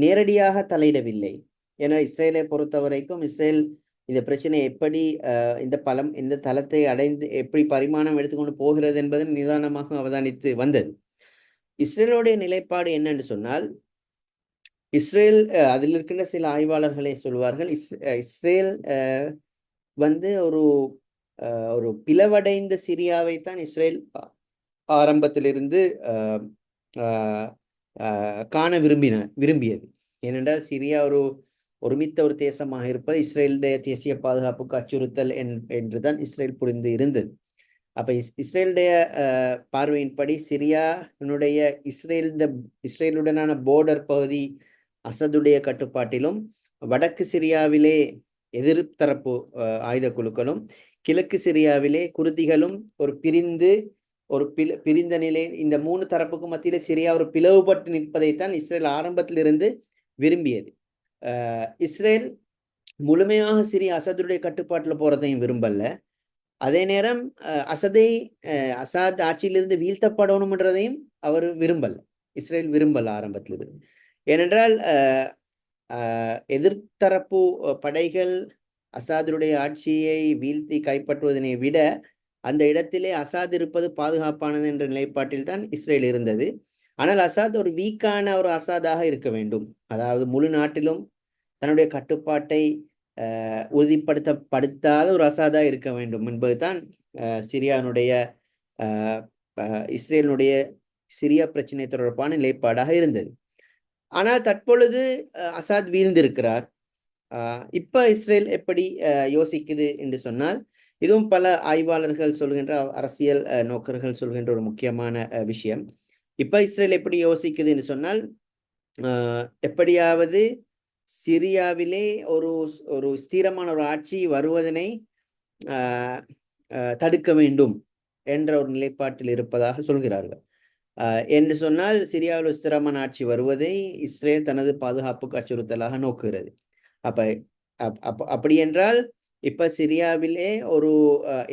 Speaker 2: நேரடியாக தலையிடவில்லை. ஏன்னா இஸ்ரேலை பொறுத்த வரைக்கும் இஸ்ரேல் இந்த பிரச்சனை எப்படி இந்த தளத்தை அடைந்து எப்படி பரிமாணம் எடுத்துக்கொண்டு போகிறது என்பதை நிதானமாக அவதானித்து வந்தது. இஸ்ரேலுடைய நிலைப்பாடு என்னன்னு சொன்னால், இஸ்ரேல் அதில் இருக்கின்ற சில ஆய்வாளர்களை சொல்வார்கள், இஸ்ரேல் ஒரு பிளவடைந்த சிரியாவை தான் இஸ்ரேல் ஆரம்பத்திலிருந்து காண விரும்பியது. ஏனென்றால் சிரியா ஒரு ஒருமித்த ஒரு தேசமாக இருப்பது இஸ்ரேலுடைய தேசிய பாதுகாப்புக்கு அச்சுறுத்தல் என்றுதான் இஸ்ரேல் புரிந்து இருந்தது. அப்ப இஸ்ரேலுடைய பார்வையின்படி சிரியானுடைய இஸ்ரேலுடனான போர்டர் பகுதி அசதுடைய கட்டுப்பாட்டிலும், வடக்கு சிரியாவிலே எதிர்த்தரப்பு ஆயுத குழுக்களும், கிழக்கு சிரியாவிலே குர்திகளும் ஒரு பிரிந்த நிலை, இந்த 3 தரப்புக்கும் மத்தியில சிரியா ஒரு பிளவுபட்டு நிற்பதைத்தான் இஸ்ரேல் ஆரம்பத்திலிருந்து விரும்பியது. இஸ்ரேல் முழுமையாக சிரியா அசதுடைய கட்டுப்பாட்டில் போறதையும் விரும்பல. அதே நேரம் அசாத் ஆட்சியிலிருந்து வீழ்த்தப்படணும்ன்றதையும் அவர் விரும்பல, இஸ்ரேல் விரும்பல ஆரம்பத்திலிருந்து. ஏனென்றால் எதிர்த்தரப்பு படைகள் அசாதுடைய ஆட்சியை வீழ்த்தி கைப்பற்றுவதனை விட அந்த இடத்திலே அசாத் இருப்பது பாதுகாப்பானது என்ற நிலைப்பாட்டில் தான் இஸ்ரேல் இருந்தது. ஆனால் அசாத் ஒரு வீக்கான ஒரு அசாதாக இருக்க வேண்டும், அதாவது முழு நாட்டிலும் தன்னுடைய கட்டுப்பாட்டை உறுதிப்படுத்தாத ஒரு அசாதா இருக்க வேண்டும் என்பதுதான் சிரியானுடைய இஸ்ரேலினுடைய சிரியா பிரச்சனை தொடர்பான நிலைப்பாடாக இருந்தது. ஆனால் தற்பொழுது அசாத் வீழ்ந்திருக்கிறார். இப்ப இஸ்ரேல் எப்படி யோசிக்குது என்று சொன்னால், இதுவும் பல ஆய்வாளர்கள் சொல்கின்ற, அரசியல் நோக்கர்கள் சொல்கின்ற ஒரு முக்கியமான விஷயம். இப்ப இஸ்ரேல் எப்படி யோசிக்குது என்று சொன்னால், எப்படியாவது சிரியாவிலே ஒரு ஸ்திரமான ஒரு ஆட்சி வருவதனை தடுக்க வேண்டும் என்ற ஒரு நிலைப்பாட்டில் இருப்பதாக சொல்கிறார்கள். என்று சொன்னால், சிரியாவில் ஸ்திரமான ஆட்சி வருவதை இஸ்ரேல் தனது பாதுகாப்புக்கு அச்சுறுத்தலாக நோக்குகிறது. அப்படி என்றால் இப்ப சிரியாவிலே ஒரு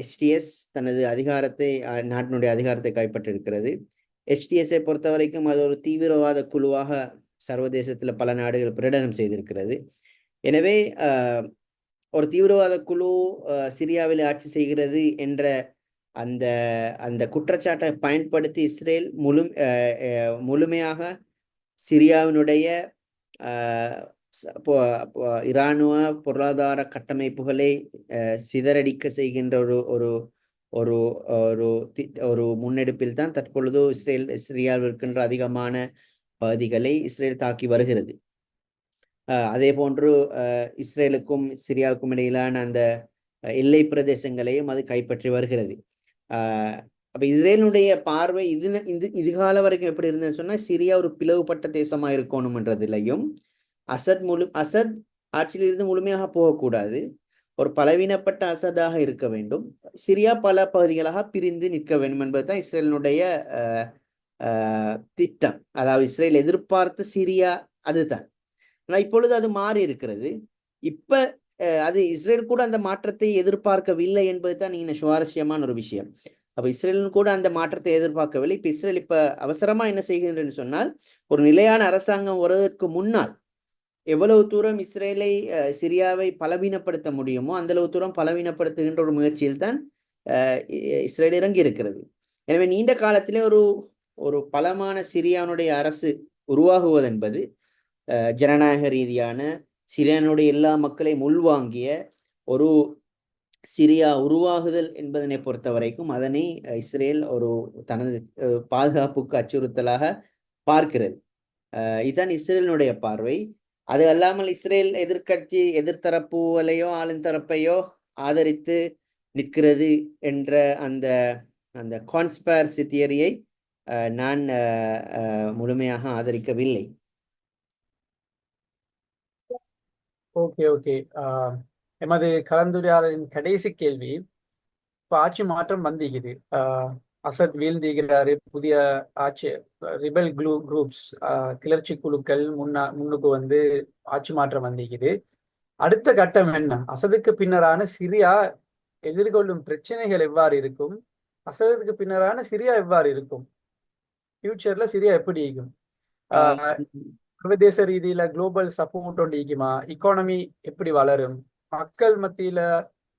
Speaker 2: HTS தனது அதிகாரத்தை, நாட்டினுடைய அதிகாரத்தை கைப்பற்றிருக்கிறது. HTS-ஐ பொறுத்த வரைக்கும் அது ஒரு தீவிரவாத குழுவாக சர்வதேசத்துல பல நாடுகள் பிரகடனம் செய்திருக்கிறது. எனவே ஒரு தீவிரவாத குழு சிரியாவில் ஆட்சி செய்கிறது என்ற அந்த குற்றச்சாட்டை பயன்படுத்தி இஸ்ரேல் முழுமையாக சிரியாவினுடைய இராணுவ பொருளாதார கட்டமைப்புகளை சிதறடிக்க செய்கின்ற ஒரு முன்னெடுப்பில் தான் தற்பொழுது சிரியாவில் இருக்கின்ற அதிகமான பகுதிகளை இஸ்ரேல் தாக்கி வருகிறது. அதே போன்று இஸ்ரேலுக்கும் சிரியாவுக்கும் இடையிலான அந்த எல்லை பிரதேசங்களையும் அது கைப்பற்றி வருகிறது. அப்ப இஸ்ரேலுடைய பார்வை இதுகால வரைக்கும் எப்படி இருந்ததுன்னு சொன்னா, சிரியா ஒரு பிளவுபட்ட தேசமா இருக்கணும்ன்றதுலையும், அசத் ஆட்சியிலிருந்து முழுமையாக போகக்கூடாது, ஒரு பலவீனப்பட்ட அசதாக இருக்க வேண்டும், சிரியா பல பகுதிகளாக பிரிந்து நிற்க வேண்டும் என்பதுதான் இஸ்ரேலினுடைய திட்டம். அதாவது இஸ்ரேல் எதிர்பார்த்த சிரியா அதுதான். ஆனா இப்பொழுது அது மாறி இருக்கிறது. இப்ப அது இஸ்ரேல் கூட அந்த மாற்றத்தை எதிர்பார்க்கவில்லை என்பது தான் நீங்க சுவாரஸ்யமான ஒரு விஷயம். அப்ப இஸ்ரேலும் கூட அந்த மாற்றத்தை எதிர்பார்க்கவில்லை. இப்ப இஸ்ரேல் இப்ப அவசரமா என்ன செய்கின்றன்னு சொன்னால், ஒரு நிலையான அரசாங்கம் வருவதற்கு முன்னால் எவ்வளவு தூரம் சிரியாவை பலவீனப்படுத்த முடியுமோ அந்த அளவு தூரம் பலவீனப்படுத்துகின்ற ஒரு முயற்சியில் தான் இஸ்ரேல் இறங்கி இருக்கிறது. எனவே நீண்ட காலத்திலே ஒரு பலமான சிரியானுடைய அரசு உருவாகுவது என்பது ஜனநாயக ரீதியான சிரியானுடைய எல்லா மக்களையும் உள்வாங்கிய ஒரு சிரியா உருவாகுதல் என்பதனை பொறுத்த வரைக்கும் அதனை இஸ்ரேல் தனது பாதுகாப்புக்கு அச்சுறுத்தலாக பார்க்கிறது. இதுதான் இஸ்ரேலினுடைய பார்வை. அது அல்லாமல் இஸ்ரேல் எதிர்த்தரப்புகளையோ ஆளுந்தரப்பையோ ஆதரித்து நிற்கிறது என்ற அந்த கான்ஸ்பைரசி தியரியை நான் முழுமையாக ஆதரிக்கவில்லை.
Speaker 1: ஓகே. எமது கலந்துரையாடலின் கடைசி கேள்வி, இப்போ ஆட்சி மாற்றம் வந்திக்குது, அசத் வீழ்ந்திருக்கிறாரு, புதிய ஆட்சி ரிபல் குரூப்ஸ் கிளர்ச்சி குழுக்கள் முன்னுக்கு வந்து ஆட்சி மாற்றம் வந்திக்குது. அடுத்த கட்டம் என்ன? அசதுக்கு பின்னரான சிரியா எதிர்கொள்ளும் பிரச்சனைகள் எவ்வாறு இருக்கும்? அசதுக்கு பின்னரான சிரியா எவ்வாறு இருக்கும்? ஃபியூச்சர்ல சிரியா எப்படி இருக்கும்? சர்வதேச ரீதியில குளோபல் சப்போர்ட் ஒன்று ஈக்குமா? இக்கானமி எப்படி வளரும்? மக்கள் மத்தியில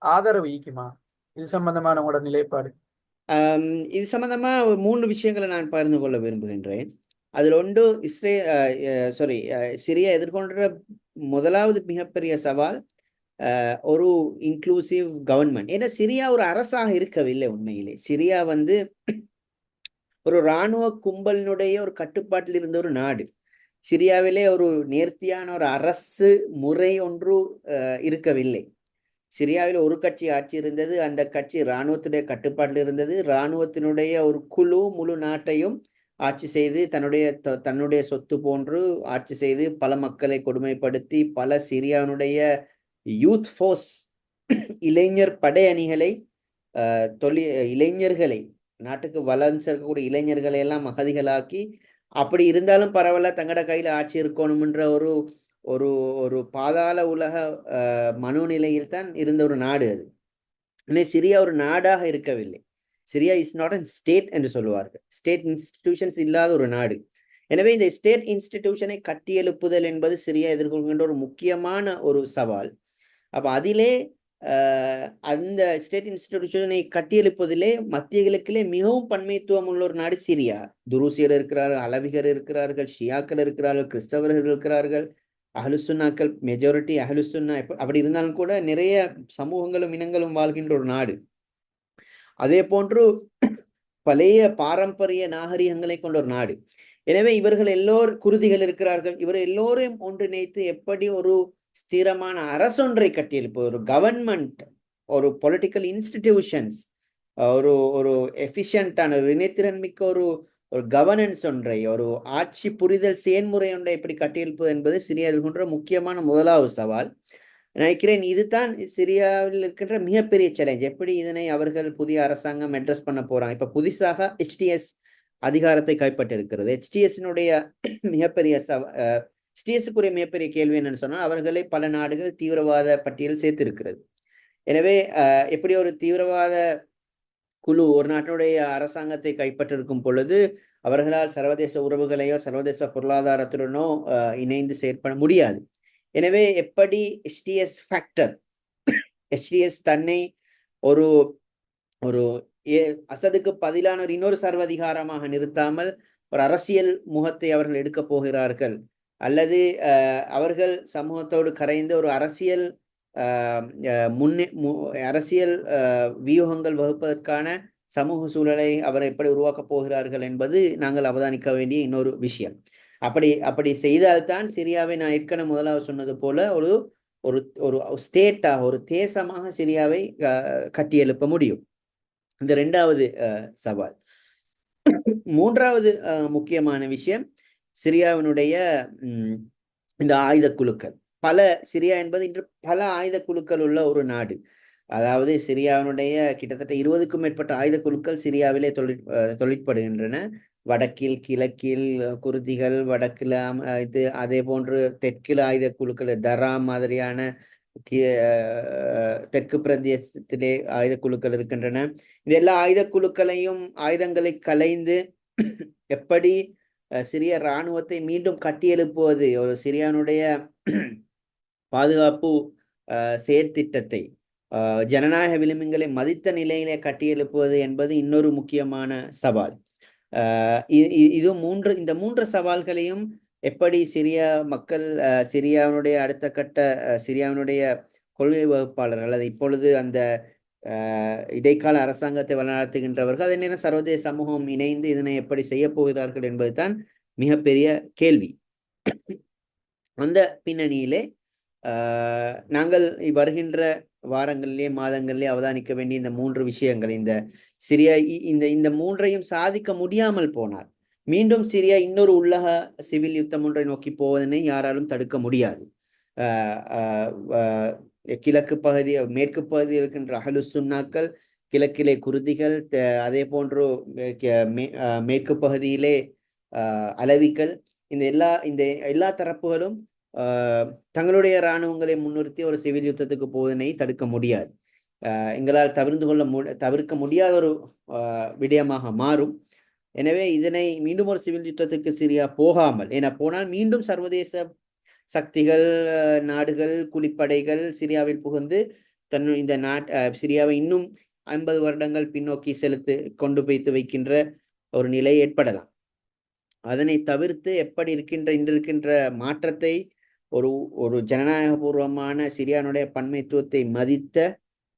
Speaker 1: ஆதரவு ஈக்குமா? இது சம்பந்தமான உங்களோட நிலைப்பாடு.
Speaker 2: இது சம்பந்தமா 3 விஷயங்களை நான் பகிர்ந்து கொள்ள விரும்புகின்றேன். அதில் ஒன்று சிரியா எதிர்கொண்ட முதலாவது மிகப்பெரிய சவால் ஒரு இன்க்ளூசிவ் கவர்மெண்ட். ஏன்னா சிரியா ஒரு அரசாக இருக்கவில்லை. உண்மையிலே சிரியா ஒரு இராணுவ கும்பலினுடைய ஒரு கட்டுப்பாட்டில் இருந்த ஒரு நாடு. சிரியாவிலே ஒரு நேர்த்தியான ஒரு அரசு முறை ஒன்று இருக்கவில்லை. சிரியாவில் ஒரு கட்சி ஆட்சி இருந்தது. அந்த கட்சி இராணுவத்துடைய கட்டுப்பாட்டில் இருந்தது. இராணுவத்தினுடைய ஒரு குழு முழு நாட்டையும் ஆட்சி செய்து தன்னுடைய சொத்து போன்று ஆட்சி செய்து பல மக்களை கொடுமைப்படுத்தி பல சிரியாவினுடைய யூத் ஃபோர்ஸ் இளைஞர் படை அணிகளை இளைஞர்களை நாட்டுக்கு வளர்ந்து சேர்க்கக்கூடிய இளைஞர்களை எல்லாம் அகதிகளாக்கி, அப்படி இருந்தாலும் பரவாயில்ல தங்கட கையில ஆட்சி இருக்கணும்ன்ற ஒரு ஒரு ஒரு பாதாள உலக மனோநிலையில் தான் இருந்த ஒரு நாடு அது. ஆனால் சிரியா ஒரு நாடாக இருக்கவில்லை. Syria is not an state என்று சொல்லுவார்கள். ஸ்டேட் இன்ஸ்டிடியூஷன்ஸ் இல்லாத ஒரு நாடு. எனவே இந்த ஸ்டேட் இன்ஸ்டிடியூஷனை கட்டியெழுப்புதல் என்பது சிரியா எதிர்கொள்கின்ற ஒரு முக்கியமான ஒரு சவால். அப்ப அதிலே அந்த ஸ்டேட் இன்ஸ்டிடியூஷனை கட்டியெழுப்பதிலே மத்திய கிழக்கிலே மிகவும் பன்மைத்துவம் உள்ள ஒரு நாடு சிரியா. துருசியர் இருக்கிறார்கள், அலவிகர் இருக்கிறார்கள், ஷியாக்கள் இருக்கிறார்கள், கிறிஸ்தவர்கள் இருக்கிறார்கள், அஹ்லுசுன்னாக்கள் மெஜாரிட்டி அஹ்லுசுன்னா. அப்படி இருந்தாலும் கூட நிறைய சமூகங்களும் இனங்களும் வாழ்கின்ற ஒரு நாடு. அதே போன்று பழைய பாரம்பரிய நாகரிகங்களை கொண்ட ஒரு நாடு. எனவே இவர்கள் எல்லோரும் குருதிகள் இருக்கிறார்கள். இவர் எல்லோரையும் ஒன்றிணைத்து எப்படி ஒரு ஸ்திரமான அரசொன்றை கட்டியெழுப்பது, ஒரு கவர்மெண்ட், ஒரு பொலிட்டிக்கல் இன்ஸ்டிடியூஷன்ஸ், ஒரு ஒரு எஃபிஷியன்டான வினைத்திறன் மிக்க ஒரு கவர்னன்ஸ் ஒன்றை, ஒரு ஆட்சி புரிதல் செயல்முறை ஒன்றை எப்படி கட்டியெழுப்பது என்பது சிரியா எதிர்கொண்ட முக்கியமான முதலாவது சவால். நினைக்கிறேன் இதுதான் சிரியாவில் இருக்கின்ற மிகப்பெரிய சேலஞ்ச். எப்படி இதனை அவர்கள் புதிய அரசாங்கம் அட்ரஸ் பண்ண போறாங்க. இப்ப புதிசாக HTS அதிகாரத்தை கைப்பற்றிருக்கிறது. HTS-னுடைய மிகப்பெரிய HTS-க்குரிய மிகப்பெரிய கேள்வி என்னன்னு சொன்னால், அவர்களை பல நாடுகள் தீவிரவாத பட்டியல் சேர்த்திருக்கிறது. எனவே எப்படி ஒரு தீவிரவாத குழு ஒரு நாட்டினுடைய அரசாங்கத்தை கைப்பற்றிருக்கும் பொழுது அவர்களால் சர்வதேச உறவுகளையோ சர்வதேச பொருளாதாரத்துடனோ இணைந்து செயற்பட முடியாது. எனவே எப்படி HTS தன்னை ஒரு ஒரு அசதுக்கு பதிலான ஒரு இன்னொரு சர்வதிகாரமாக நிறுத்தாமல் ஒரு அரசியல் முகத்தை அவர்கள் எடுக்க போகிறார்கள், அல்லது அவர்கள் சமூகத்தோடு கரைந்து ஒரு அரசியல் அரசியல் வியூகங்கள் வகுப்பதற்கான சமூக சூழலை அவர் எப்படி உருவாக்கப் போகிறார்கள் என்பது நாங்கள் அவதானிக்க வேண்டிய இன்னொரு விஷயம். அப்படி செய்தால்தான் சிரியாவை நான் ஏற்கனவே முதலாவது சொன்னது போல ஒரு ஒரு ஒரு ஸ்டேட்டாக, ஒரு தேசமாக சிரியாவை கட்டியெழுப்ப முடியும். இந்த இரண்டாவது சவால். மூன்றாவது முக்கியமான விஷயம் சிரியாவினுடைய இந்த ஆயுத குழுக்கள். சிரியா என்பது இன்று பல ஆயுத குழுக்கள் உள்ள ஒரு நாடு. அதாவது சிரியாவினுடைய கிட்டத்தட்ட 20க்கும் மேற்பட்ட ஆயுத குழுக்கள் சிரியாவிலே தொழிற்படுகின்றன. வடக்கில், கிழக்கில் குருதிகள், வடக்கில் இது, அதே போன்று தெற்கில் ஆயுத குழுக்கள், தரா மாதிரியான தெற்கு பிரதேசத்திலே ஆயுத குழுக்கள் இருக்கின்றன. இது எல்லா ஆயுத குழுக்களையும் ஆயுதங்களை கலைந்து எப்படி சிரிய இராணுவத்தை மீண்டும் கட்டியெழுப்புவது, ஒரு சிரியானுடைய பாதுகாப்பு செயற்திட்டத்தை ஜனநாயக விளிம்புகளை மதித்த நிலையிலே கட்டியெழுப்புவது என்பது இன்னொரு முக்கியமான சவால். இந்த மூன்று சவால்களையும் எப்படி சிரியா மக்கள், சிரியாவினுடைய அடுத்த கட்ட சிரியாவினுடைய கொள்கை வகுப்பாளர்கள், அல்லது இப்பொழுது அந்த இடைக்கால அரசாங்கத்தை வழிநடத்துகின்றவர்கள், அதே நேரம் சர்வதேச சமூகம் இணைந்து இதனை எப்படி செய்ய போகிறார்கள் என்பதுதான் மிகப்பெரிய கேள்வி. அந்த பின்னணியிலே நாங்கள் வருகின்ற வாரங்களிலே மாதங்களிலே அவதானிக்க வேண்டிய இந்த மூன்று விஷயங்கள், இந்த சிரியா இந்த மூன்றையும் சாதிக்க முடியாமல் போனார் மீண்டும் சிரியா இன்னொரு உள்ளக சிவில் யுத்தம் ஒன்றை நோக்கி போவதனை யாராலும் தடுக்க முடியாது. கிழக்கு பகுதி, மேற்கு பகுதியில் இருக்கின்ற அஹ்லுசுன்னாக்கள், கிழக்கிலே குருதிகள், அதே போன்று மேற்கு பகுதியிலே அலவிகள், இந்த எல்லா தரப்புகளும் தங்களுடைய இராணுவங்களை முன்னிறுத்தி ஒரு சிவில் யுத்தத்துக்கு போவதனை தடுக்க முடியாது. எங்களால் தவிர்க்க முடியாத ஒரு விடயமாக மாறும். எனவே இதனை மீண்டும் ஒரு சிவில் யுத்தத்துக்கு சிரியா போகாமல், போனால் மீண்டும் சர்வதேச சக்திகள், நாடுகள், குளிப்படைகள் சிரியாவில் புகுந்து இந்த சிரியாவை இன்னும் 50 வருடங்கள் பின்னோக்கி கொண்டு போய்த்து வைக்கின்ற ஒரு நிலை ஏற்படலாம். அதனை தவிர்த்து எப்படி இன்றிருக்கின்ற மாற்றத்தை ஒரு ஜனநாயகபூர்வமான சிரியானுடைய பன்மைத்துவத்தை மதித்த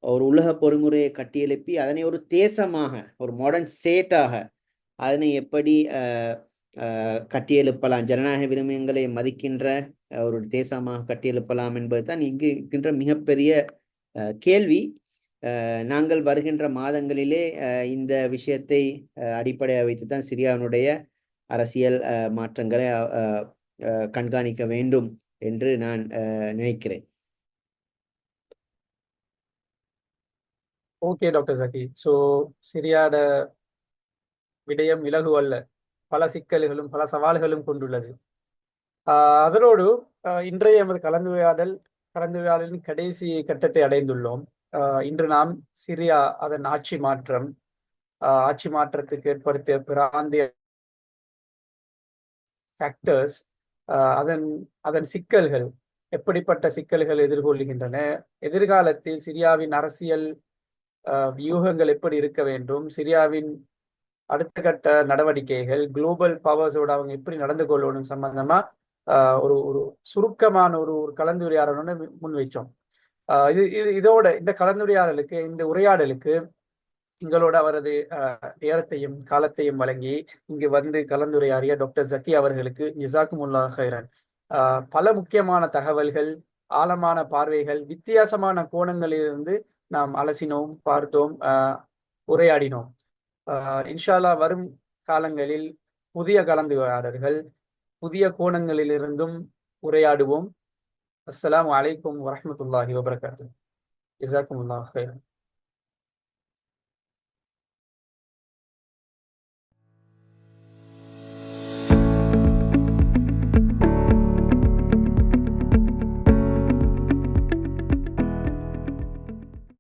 Speaker 2: ஒரு உலக பொறிமுறையை கட்டியெழுப்பி அதனை ஒரு தேசமாக, ஒரு மாடர்ன் ஸ்டேட்டாக அதனை எப்படி கட்டியெழுப்பலாம், ஜனநாயக விழுமியங்களை மதிக்கின்ற ஒரு தேசமாக கட்டியெழுப்பலாம் என்பது தான் இங்கு இருக்கின்ற மிகப்பெரிய கேள்வி. நாங்கள் வருகின்ற மாதங்களிலே இந்த விஷயத்தை அடிப்படையாக வைத்து தான் சிரியாவினுடைய அரசியல் மாற்றங்களை கண்காணிக்க வேண்டும் என்று நான் நினைக்கிறேன்.
Speaker 1: Okay doctor Jaggi. ஸோ சிரியாட விடயம் இலகுவல்ல, பல சிக்கல்களும் பல சவால்களும் கொண்டுள்ளது. அதனோடு இன்றைய எமது கலந்துரையாடலின் கடைசி கட்டத்தை அடைந்துள்ளோம். இன்று நாம் சிரியா அதன் ஆட்சி மாற்றத்துக்கு ஏற்படுத்திய பிராந்திய ஃபேக்டர்ஸ், அதன் சிக்கல்கள், எப்படிப்பட்ட சிக்கல்கள் எதிர்கொள்கின்றன, எதிர்காலத்தில் சிரியாவின் அரசியல் வியூகங்கள் எப்படி இருக்க வேண்டும், சிரியாவின் அடுத்த கட்ட நடவடிக்கைகள், குளோபல் பவர்ஸோட அவங்க எப்படி நடந்து கொள்ளணும் சம்பந்தமா ஒரு ஒரு சுருக்கமான ஒரு கலந்துரையாடலோட முன்வைச்சோம். இதோட இந்த கலந்துரையாடலுக்கு, இந்த உரையாடலுக்கு எங்களோட அவரது நேரத்தையும் காலத்தையும் வழங்கி இங்கு வந்து கலந்துரையாடிய டாக்டர் ஜக்கி அவர்களுக்கு ஜஸாக்குமுல்லாஹ் ஹைரன். பல முக்கியமான தகவல்கள், ஆழமான பார்வைகள், வித்தியாசமான கோணங்களிலிருந்து நாம் அலசினோம், பார்த்தோம், உரையாடினோம். இன்ஷா அல்லாஹ் வரும் காலங்களில் புதிய கலந்துரையாடல்கள், புதிய கோணங்களிலிருந்தும் உரையாடுவோம். அஸ்ஸலாமு அலைக்கும் வரஹ்மத்துல்லாஹி வபரகாத்துஹு. ஜஸாக்குமுல்லாஹ் ஹைரன்.